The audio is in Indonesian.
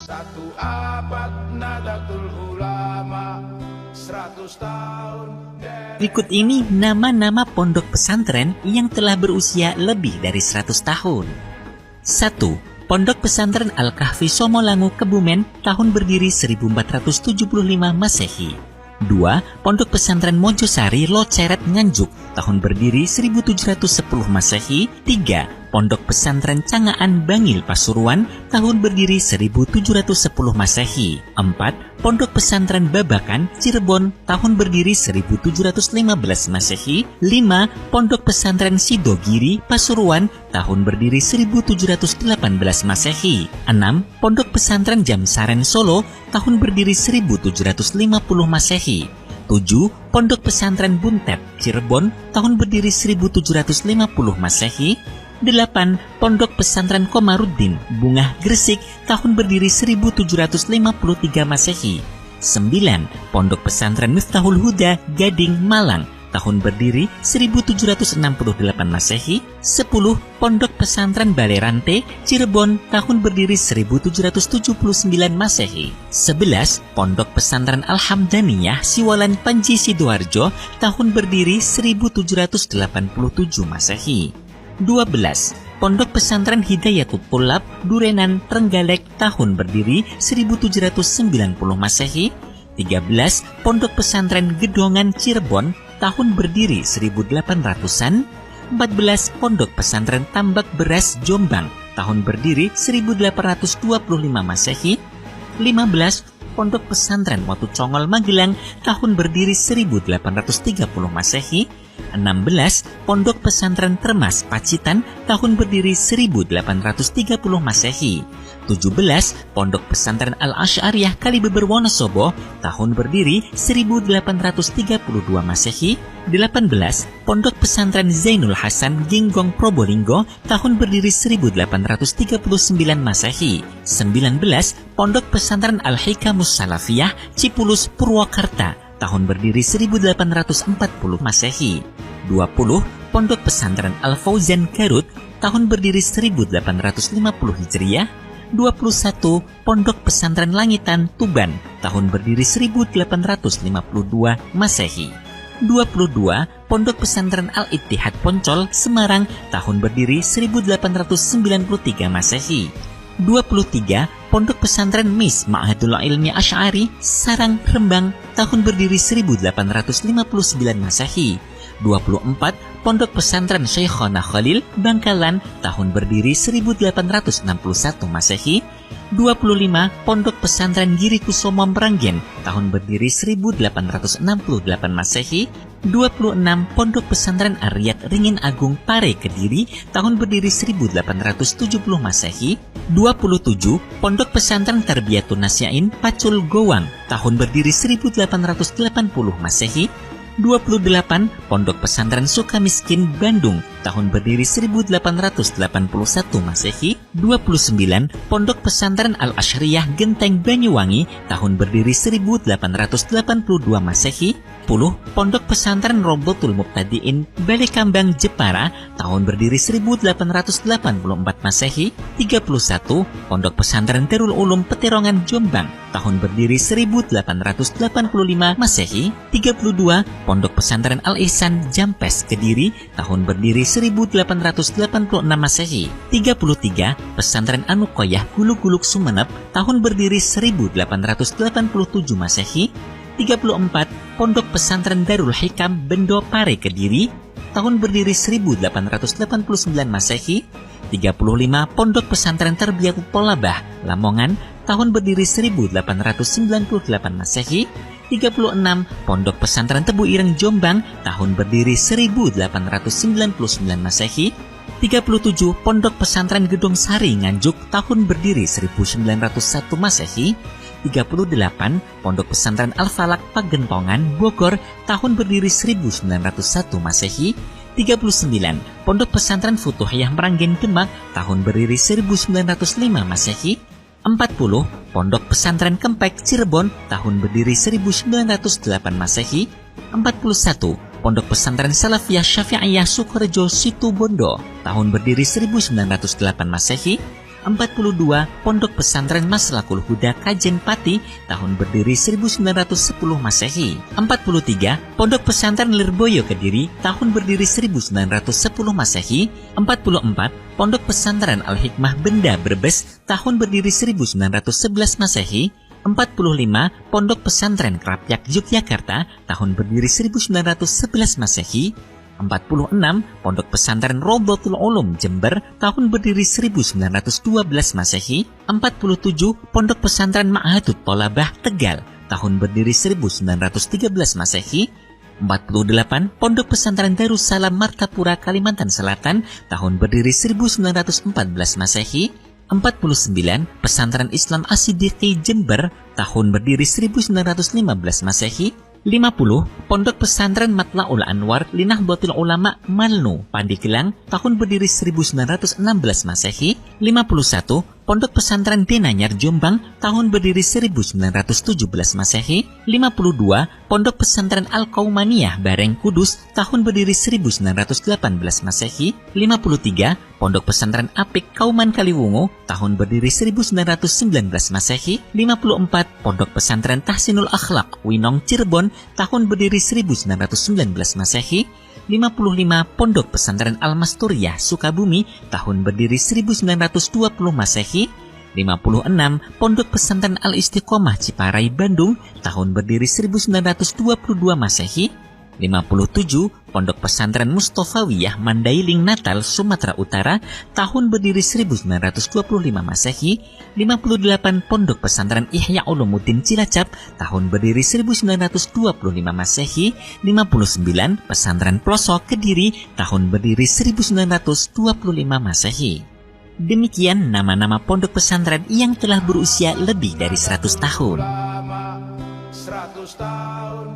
Satu abad Nahdlatul Ulama, 100 tahun. Berikut ini nama-nama pondok pesantren yang telah berusia lebih dari 100 tahun. 1. Pondok Pesantren Al-Kahfi Somolangu Kebumen, tahun berdiri 1475 Masehi. 2. Pondok Pesantren Mojosari Loceret Nganjuk, tahun berdiri 1710 Masehi. 3. Pondok Pesantren Cangaan Bangil Pasuruan, tahun berdiri 1710 Masehi. 4. Pondok Pesantren Babakan Cirebon, tahun berdiri 1715 Masehi. 5. Pondok Pesantren Sidogiri Pasuruan, tahun berdiri 1718 Masehi. 6. Pondok Pesantren Jamsaren Solo, tahun berdiri 1750 Masehi. 7. Pondok Pesantren Buntet Cirebon, tahun berdiri 1750 Masehi. 8. Pondok Pesantren Komarudin Bungah Gresik, tahun berdiri 1753 Masehi. 9. Pondok Pesantren Miftahul Huda Gading Malang, tahun berdiri 1768 Masehi. 10. Pondok Pesantren Balerante Cirebon, tahun berdiri 1779 Masehi. 11. Pondok Pesantren Alhamdaniyah Siwalan Panji Sidoarjo, tahun berdiri 1787 Masehi. 12. Pondok Pesantren Hidayatul Tulab Durenan Trenggalek, tahun berdiri 1790 Masehi. 13. Pondok Pesantren Gedongan Cirebon, tahun berdiri 1800-an. 14. Pondok Pesantren Tambak Beras Jombang, tahun berdiri 1825 Masehi. 15. Pondok Pesantren Watu Congol Magelang, tahun berdiri 1830 Masehi. 16. Pondok Pesantren Termas Pacitan, tahun berdiri 1830 Masehi. 17. Pondok Pesantren Al-Asy'ariyah Kalibeber Wonosobo, tahun berdiri 1832 Masehi. 18. Pondok Pesantren Zainul Hasan Ginggong Probolinggo, tahun berdiri 1839 Masehi. 19. Pondok Pesantren Al-Hikamus Salafiyah Cipulus Purwakarta, tahun berdiri 1840 Masehi. 20. Pondok Pesantren Al-Fauzan Garut, tahun berdiri 1850 Hijriah. 21. Pondok Pesantren Langitan Tuban, tahun berdiri 1852 Masehi. 22. Pondok Pesantren Al-Ittihad Poncol Semarang, tahun berdiri 1893 Masehi. 23. Pondok Pesantren Mis Ma'hadul Ilmi Asy'ari Sarang Rembang, tahun berdiri 1859 Masehi. 24. Pondok Pesantren Syekhona Khalil Bangkalan, tahun berdiri 1861 Masehi. 25. Pondok Pesantren Giri Kusumo Meranggen, tahun berdiri 1868 Masehi. 26. Pondok Pesantren Aryat Ringin Agung Pare Kediri, tahun berdiri 1870 Masehi. 27. Pondok Pesantren Tarbiyatun Nasyain Pacul Gowang, tahun berdiri 1880 Masehi. 28. Pondok Pesantren Sukamiskin Bandung, tahun berdiri 1881 Masehi. 29. Pondok Pesantren Al-Asy'ariyah Genteng Banyuwangi, tahun berdiri 1882 Masehi. 10. Pondok Pesantren Robotul Muqtadiin Balekambang Jepara, tahun berdiri 1884 Masehi. 31. Pondok Pesantren Darul Ulum Peterongan Jombang, tahun berdiri 1885 Masehi. 32. Pondok Pesantren Al-Ihsan Jampes Kediri, tahun berdiri 1886 Masehi. 33. Pesantren Anuqoyah Gulug-Gulug Sumenep, tahun berdiri 1887 Masehi. 34. Pondok Pesantren Darul Hikam Bendo Pare Kediri, tahun berdiri 1889 Masehi. 35. Pondok Pesantren Terbiyatul Polabah Lamongan, tahun berdiri 1898 Masehi. 36. Pondok Pesantren Tebu Ireng Jombang, tahun berdiri 1899 Masehi. 37. Pondok Pesantren Gedong Sari Nganjuk, tahun berdiri 1901 Masehi. 38. Pondok Pesantren Al-Falak Pagentongan Bogor, tahun berdiri 1901 Masehi. 39. Pondok Pesantren Futuhiyah Meranggen Demak, tahun berdiri 1905 Masehi. 40. Pondok Pesantren Kempek Cirebon, tahun berdiri 1908 Masehi. 41. Pondok Pesantren Salafiyah Syafi'iyah Sukorejo Situbondo, tahun berdiri 1908 Masehi. 42 Pondok Pesantren Maslakul Huda Kajen Pati tahun berdiri 1910 Masehi. 43 Pondok Pesantren Lirboyo Kediri tahun berdiri 1910 Masehi. 44 Pondok Pesantren Al-Hikmah Benda Brebes tahun berdiri 1911 Masehi. 45 Pondok Pesantren Krapyak Yogyakarta tahun berdiri 1911 Masehi. 46 Pondok Pesantren Robotul Ulum Jember tahun berdiri 1912 Masehi. 47 Pondok Pesantren Ma'hadut Tolabah Tegal tahun berdiri 1913 Masehi. 48 Pondok Pesantren Darussalam Martapura Kalimantan Selatan tahun berdiri 1914 Masehi. 49 Pesantren Islam As-Siddiqi Jember tahun berdiri 1915 Masehi. 50 Pondok Pesantren Matlaul Anwar Linahdlatul Ulama Malnu Pandeglang tahun berdiri 1916 Masehi. 51 Pondok Pesantren Denanyar Jombang tahun berdiri 1917 Masehi. 52 Pondok Pesantren Al-Qaumaniyah Bareng Kudus tahun berdiri 1918 Masehi. 53 Pondok Pesantren Apik Kauman Kaliwungu tahun berdiri 1919 Masehi. 54 Pondok Pesantren Tahsinul Akhlak Winong Cirebon tahun berdiri 1919 Masehi. 55 Pondok Pesantren Al-Masturiyah Sukabumi tahun berdiri 1920 Masehi. 56 Pondok Pesantren Al-Istiqomah Ciparai Bandung tahun berdiri 1922 Masehi. 57 Pondok Pesantren Mustofawiyah Mandailing Natal Sumatera Utara tahun berdiri 1925 Masehi. 58 Pondok Pesantren Ihya Ulumuddin Cilacap tahun berdiri 1925 Masehi. 59 Pesantren Plosok Kediri tahun berdiri 1925 Masehi. Demikian nama-nama pondok pesantren yang telah berusia lebih dari 100 tahun. 100 tahun